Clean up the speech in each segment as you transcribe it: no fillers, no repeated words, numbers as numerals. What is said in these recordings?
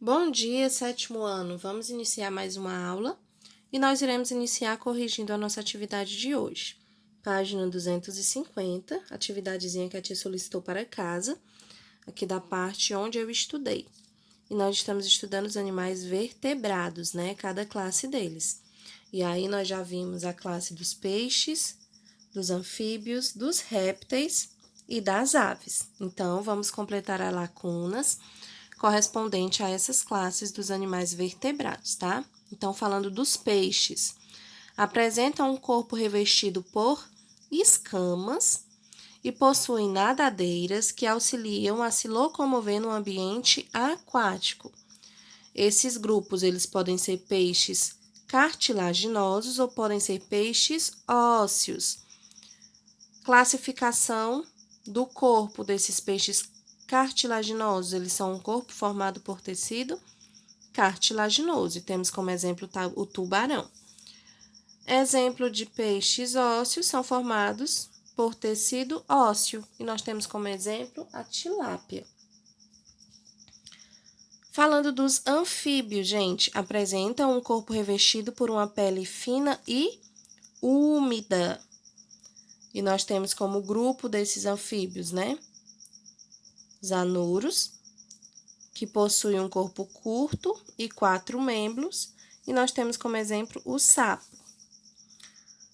Bom dia, sétimo ano. Vamos iniciar mais uma aula e nós iremos iniciar corrigindo a nossa atividade de hoje. Página 250, atividadezinha que a tia solicitou para casa, aqui da parte onde eu estudei. E nós estamos estudando os animais vertebrados, né? Cada classe deles. E aí nós já vimos a classe dos peixes, dos anfíbios, dos répteis e das aves. Então, vamos completar as lacunas correspondente a essas classes dos animais vertebrados, tá? Então, falando dos peixes, apresentam um corpo revestido por escamas e possuem nadadeiras que auxiliam a se locomover no ambiente aquático. Esses grupos, eles podem ser peixes cartilaginosos ou podem ser peixes ósseos. Classificação do corpo desses peixes cartilaginosos, eles são um corpo formado por tecido cartilaginoso, e temos como exemplo o tubarão. Exemplo de peixes ósseos são formados por tecido ósseo, e nós temos como exemplo a tilápia. Falando dos anfíbios, gente, apresentam um corpo revestido por uma pele fina e úmida. E nós temos como grupo desses anfíbios, né? Zanuros, que possuem um corpo curto e 4 membros, e nós temos como exemplo o sapo.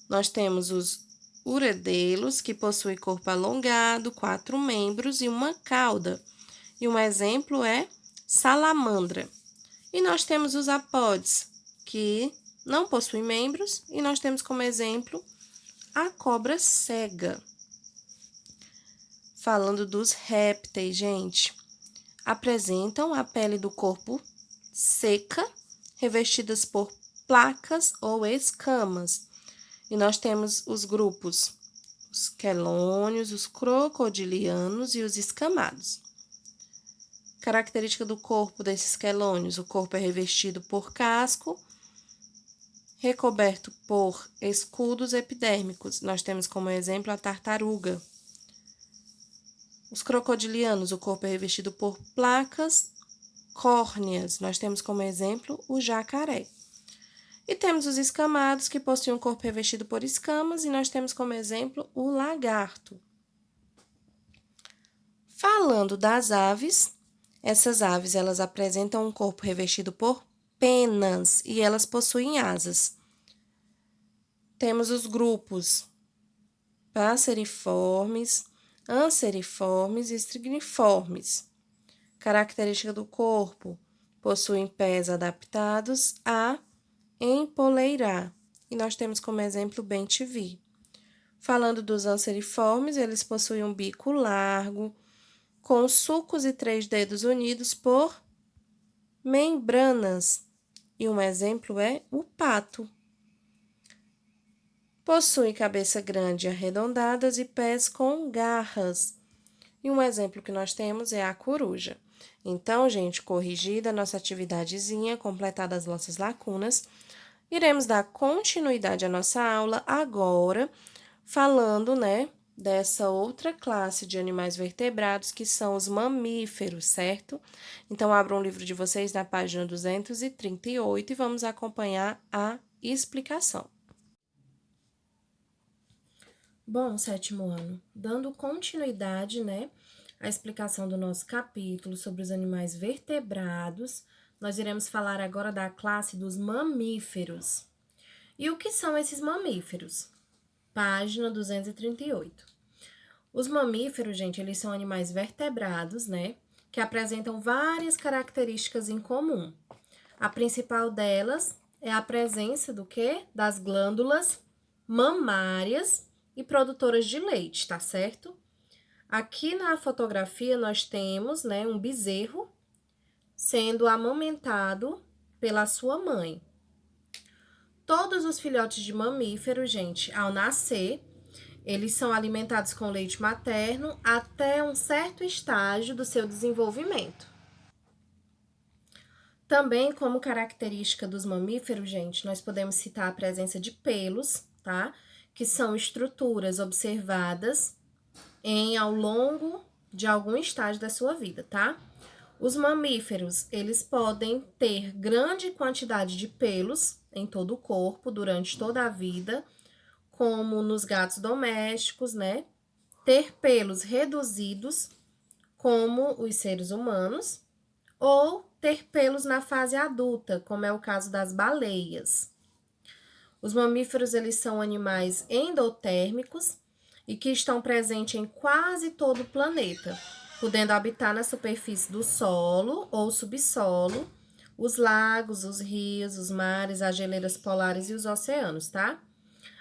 Nós temos os uredelos, que possuem corpo alongado, 4 membros e uma cauda, e um exemplo é salamandra. E nós temos os apódes, que não possuem membros, e nós temos como exemplo a cobra cega. Falando dos répteis, gente, apresentam a pele do corpo seca, revestidas por placas ou escamas. E nós temos os grupos, os quelônios, os crocodilianos e os escamados. Característica do corpo desses quelônios: o corpo é revestido por casco, recoberto por escudos epidérmicos. Nós temos como exemplo a tartaruga. Os crocodilianos, o corpo é revestido por placas córneas. Nós temos como exemplo o jacaré. E temos os escamados, que possuem um corpo revestido por escamas, e nós temos como exemplo o lagarto. Falando das aves, essas aves elas apresentam um corpo revestido por penas e elas possuem asas. Temos os grupos passeriformes, anseriformes e estrigniformes. Característica do corpo: possuem pés adaptados a empoleirar. E nós temos como exemplo o bem-te-vi. Falando dos anseriformes, eles possuem um bico largo, com sulcos e 3 dedos unidos por membranas. E um exemplo é o pato. Possui cabeça grande e arredondadas e pés com garras. E um exemplo que nós temos é a coruja. Então, gente, corrigida a nossa atividadezinha, completadas as nossas lacunas, iremos dar continuidade à nossa aula agora, falando, né, dessa outra classe de animais vertebrados, que são os mamíferos, certo? Então, abram o livro de vocês na página 238 e vamos acompanhar a explicação. Bom, sétimo ano, dando continuidade, né, à explicação do nosso capítulo sobre os animais vertebrados, nós iremos falar agora da classe dos mamíferos. E o que são esses mamíferos? Página 238. Os mamíferos, gente, eles são animais vertebrados, né, que apresentam várias características em comum. A principal delas é a presença do quê? Das glândulas mamárias e produtoras de leite, tá certo? Aqui na fotografia nós temos, né, um bezerro sendo amamentado pela sua mãe. Todos os filhotes de mamíferos, gente, ao nascer, eles são alimentados com leite materno até um certo estágio do seu desenvolvimento. Também, como característica dos mamíferos, gente, nós podemos citar a presença de pelos, tá? Que são estruturas observadas ao longo de algum estágio da sua vida, tá? Os mamíferos, eles podem ter grande quantidade de pelos em todo o corpo durante toda a vida, como nos gatos domésticos, né? Ter pelos reduzidos, como os seres humanos, ou ter pelos na fase adulta, como é o caso das baleias. Os mamíferos, eles são animais endotérmicos e que estão presentes em quase todo o planeta, podendo habitar na superfície do solo ou subsolo, os lagos, os rios, os mares, as geleiras polares e os oceanos, tá?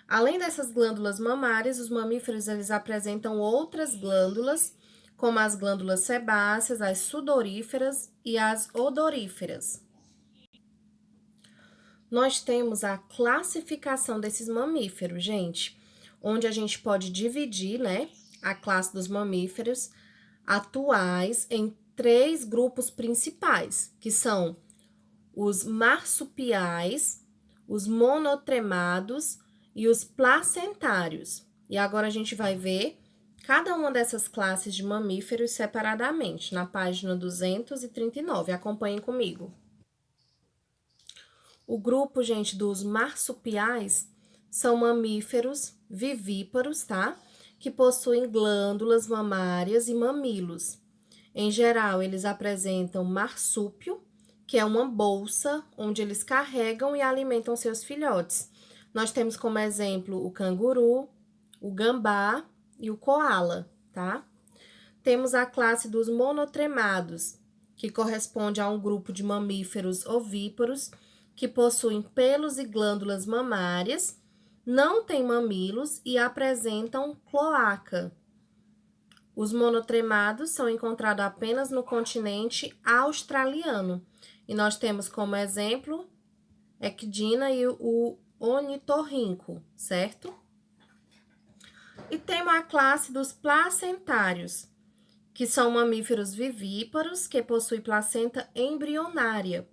Além dessas glândulas mamárias, os mamíferos eles apresentam outras glândulas, como as glândulas sebáceas, as sudoríferas e as odoríferas. Nós temos a classificação desses mamíferos, gente, onde a gente pode dividir, né, a classe dos mamíferos atuais em 3 grupos principais, que são os marsupiais, os monotremados e os placentários. E agora a gente vai ver cada uma dessas classes de mamíferos separadamente, na página 239. Acompanhem comigo. O grupo, gente, dos marsupiais são mamíferos vivíparos, tá? Que possuem glândulas mamárias e mamilos. Em geral, eles apresentam marsúpio, que é uma bolsa onde eles carregam e alimentam seus filhotes. Nós temos como exemplo o canguru, o gambá e o coala, tá? Temos a classe dos monotremados, que corresponde a um grupo de mamíferos ovíparos que possuem pelos e glândulas mamárias, não têm mamilos e apresentam cloaca. Os monotremados são encontrados apenas no continente australiano. E nós temos como exemplo Ecdina e o ornitorrinco, certo? E temos a classe dos placentários, que são mamíferos vivíparos que possuem placenta embrionária.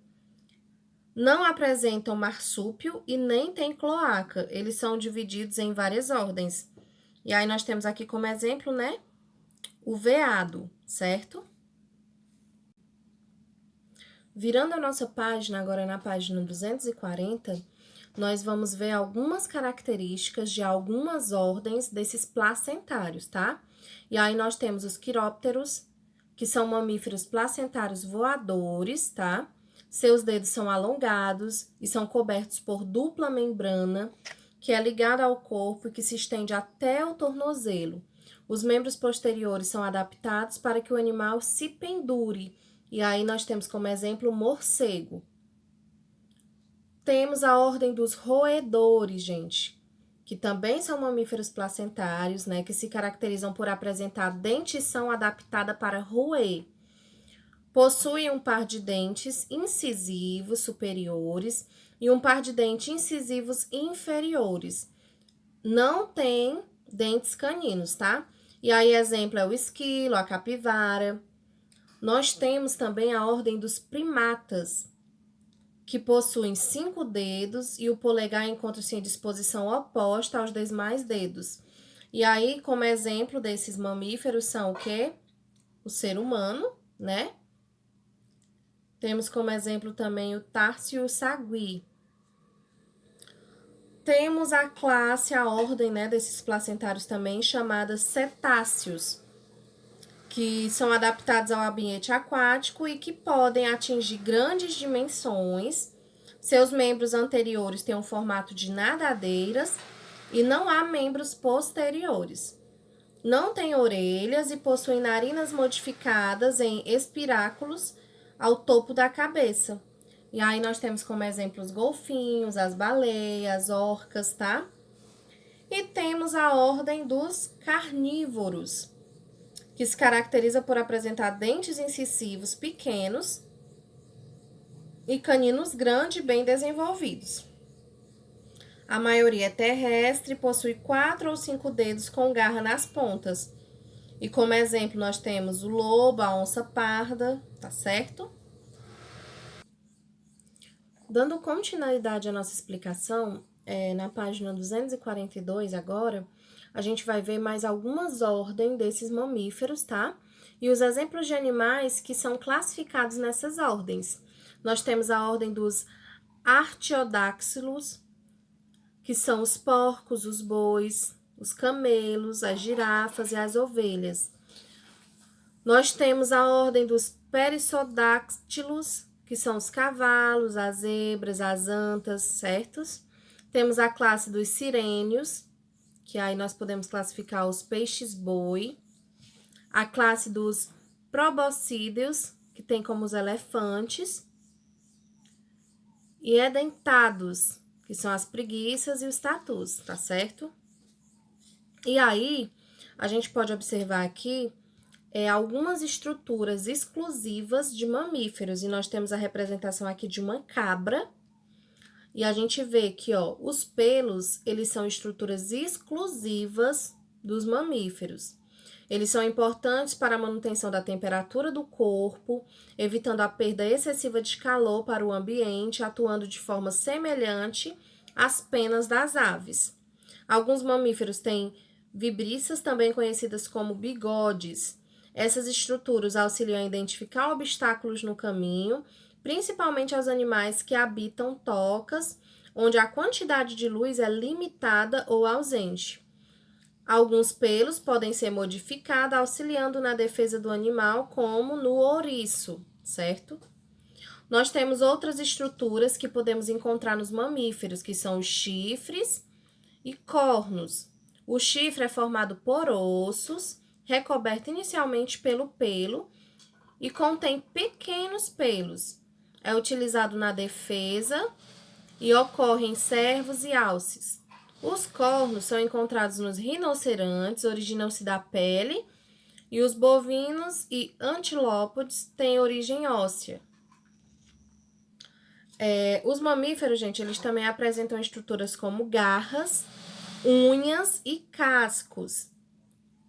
Não apresentam marsúpio e nem têm cloaca. Eles são divididos em várias ordens. E aí nós temos aqui como exemplo, né, o veado, certo? Virando a nossa página, agora na página 240, nós vamos ver algumas características de algumas ordens desses placentários, tá? E aí nós temos os quirópteros, que são mamíferos placentários voadores, tá? Seus dedos são alongados e são cobertos por dupla membrana, que é ligada ao corpo e que se estende até o tornozelo. Os membros posteriores são adaptados para que o animal se pendure. E aí nós temos como exemplo o morcego. Temos a ordem dos roedores, gente, que também são mamíferos placentários, né, que se caracterizam por apresentar dentição adaptada para roer. Possuem um par de dentes incisivos superiores e um par de dentes incisivos inferiores. Não tem dentes caninos, tá? E aí, exemplo é o esquilo, a capivara. Nós temos também a ordem dos primatas, que possuem 5 dedos e o polegar encontra-se em disposição oposta aos demais dedos. E aí, como exemplo desses mamíferos são o quê? O ser humano, né? Temos como exemplo também o Társio sagui. Temos a classe, a ordem, né, desses placentários também, chamada cetáceos, que são adaptados ao ambiente aquático e que podem atingir grandes dimensões. Seus membros anteriores têm um formato de nadadeiras e não há membros posteriores. Não têm orelhas e possuem narinas modificadas em espiráculos ao topo da cabeça. E aí nós temos como exemplo os golfinhos, as baleias, orcas, tá? E temos a ordem dos carnívoros, que se caracteriza por apresentar dentes incisivos pequenos e caninos grandes e bem desenvolvidos. A maioria é terrestre e possui 4 ou 5 dedos com garra nas pontas. E como exemplo nós temos o lobo, a onça parda, tá certo? Dando continuidade à nossa explicação, na página 242 agora, a gente vai ver mais algumas ordens desses mamíferos, tá? E os exemplos de animais que são classificados nessas ordens. Nós temos a ordem dos artiodáxilos, que são os porcos, os bois, os camelos, as girafas e as ovelhas. Nós temos a ordem dos perissodactilos, que são os cavalos, as zebras, as antas, certos? Temos a classe dos sirênios, que aí nós podemos classificar os peixes-boi. A classe dos proboscídeos, que tem como os elefantes. E edentados, que são as preguiças e os tatus, tá certo? E aí, a gente pode observar aqui algumas estruturas exclusivas de mamíferos. E nós temos a representação aqui de uma cabra. E a gente vê que, ó, os pelos, eles são estruturas exclusivas dos mamíferos. Eles são importantes para a manutenção da temperatura do corpo, evitando a perda excessiva de calor para o ambiente, atuando de forma semelhante às penas das aves. Alguns mamíferos têm vibriças, também conhecidas como bigodes. Essas estruturas auxiliam a identificar obstáculos no caminho, principalmente aos animais que habitam tocas, onde a quantidade de luz é limitada ou ausente. Alguns pelos podem ser modificados, auxiliando na defesa do animal, como no ouriço, certo? Nós temos outras estruturas que podemos encontrar nos mamíferos, que são os chifres e cornos. O chifre é formado por ossos, recoberto inicialmente pelo pelo e contém pequenos pelos. É utilizado na defesa e ocorre em cervos e alces. Os cornos são encontrados nos rinocerontes, originam-se da pele, e os bovinos e antilópodes têm origem óssea. Os mamíferos, gente, eles também apresentam estruturas como garras, unhas e cascos,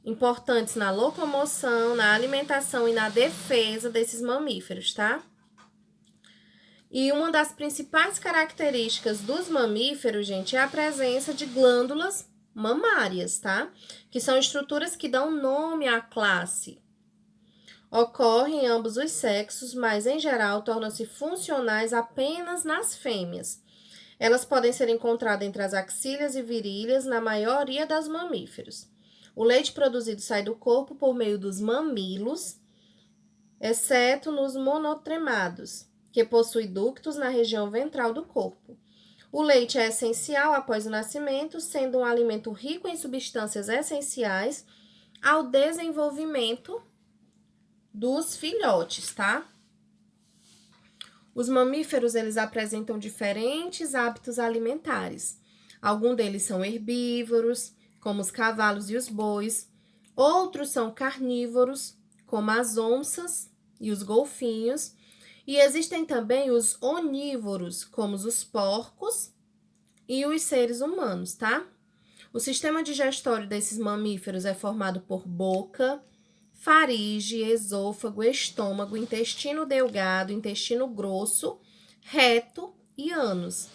importantes na locomoção, na alimentação e na defesa desses mamíferos, tá? E uma das principais características dos mamíferos, gente, é a presença de glândulas mamárias, tá? Que são estruturas que dão nome à classe. Ocorrem em ambos os sexos, mas em geral tornam-se funcionais apenas nas fêmeas. Elas podem ser encontradas entre as axilas e virilhas na maioria dos mamíferos. O leite produzido sai do corpo por meio dos mamilos, exceto nos monotremados, que possui ductos na região ventral do corpo. O leite é essencial após o nascimento, sendo um alimento rico em substâncias essenciais ao desenvolvimento dos filhotes, tá? Os mamíferos, eles apresentam diferentes hábitos alimentares. Alguns deles são herbívoros, como os cavalos e os bois. Outros são carnívoros, como as onças e os golfinhos. E existem também os onívoros, como os porcos e os seres humanos, tá? O sistema digestório desses mamíferos é formado por boca, faringe, esôfago, estômago, intestino delgado, intestino grosso, reto e ânus.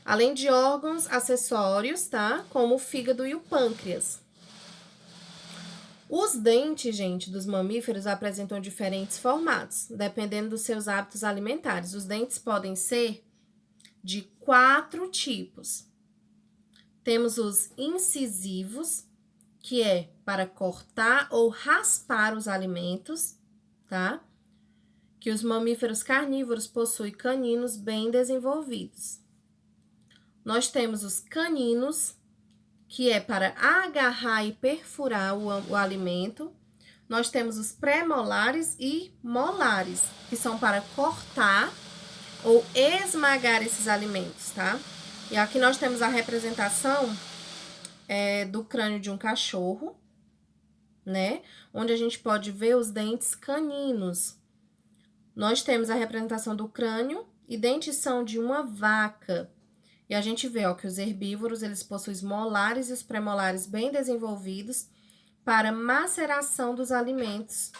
Além de órgãos acessórios, tá? Como o fígado e o pâncreas. Os dentes, gente, dos mamíferos apresentam diferentes formatos, dependendo dos seus hábitos alimentares. Os dentes podem ser de 4 tipos. Temos os incisivos, que é para cortar ou raspar os alimentos, tá? Que os mamíferos carnívoros possuem caninos bem desenvolvidos. Nós temos os caninos, que é para agarrar e perfurar o alimento. Nós temos os pré-molares e molares, que são para cortar ou esmagar esses alimentos, tá? E aqui nós temos a representação do crânio de um cachorro, né? Onde a gente pode ver os dentes caninos. Nós temos a representação do crânio e dentição de uma vaca. E a gente vê, ó, que os herbívoros, eles possuem os molares e os premolares bem desenvolvidos para maceração dos alimentos,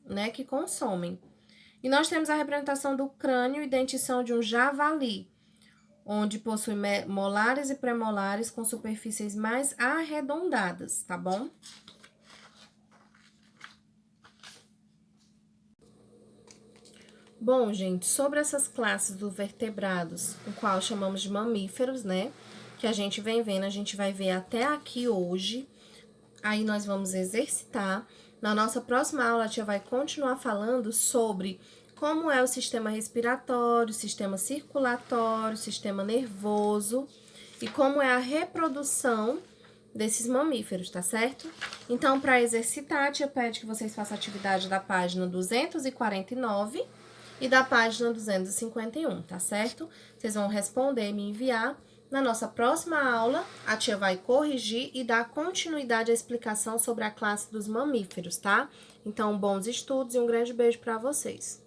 né, que consomem. E nós temos a representação do crânio e dentição de um javali, onde possui molares e premolares com superfícies mais arredondadas, tá bom? Bom, gente, sobre essas classes dos vertebrados, o qual chamamos de mamíferos, né? Que a gente vem vendo, a gente vai ver até aqui hoje. Aí nós vamos exercitar. Na nossa próxima aula, a tia vai continuar falando sobre como é o sistema respiratório, sistema circulatório, sistema nervoso e como é a reprodução desses mamíferos, tá certo? Então, para exercitar, a tia pede que vocês façam a atividade da página 249 e da página 251, tá certo? Vocês vão responder e me enviar. Na nossa próxima aula, a tia vai corrigir e dar continuidade à explicação sobre a classe dos mamíferos, tá? Então, bons estudos e um grande beijo para vocês.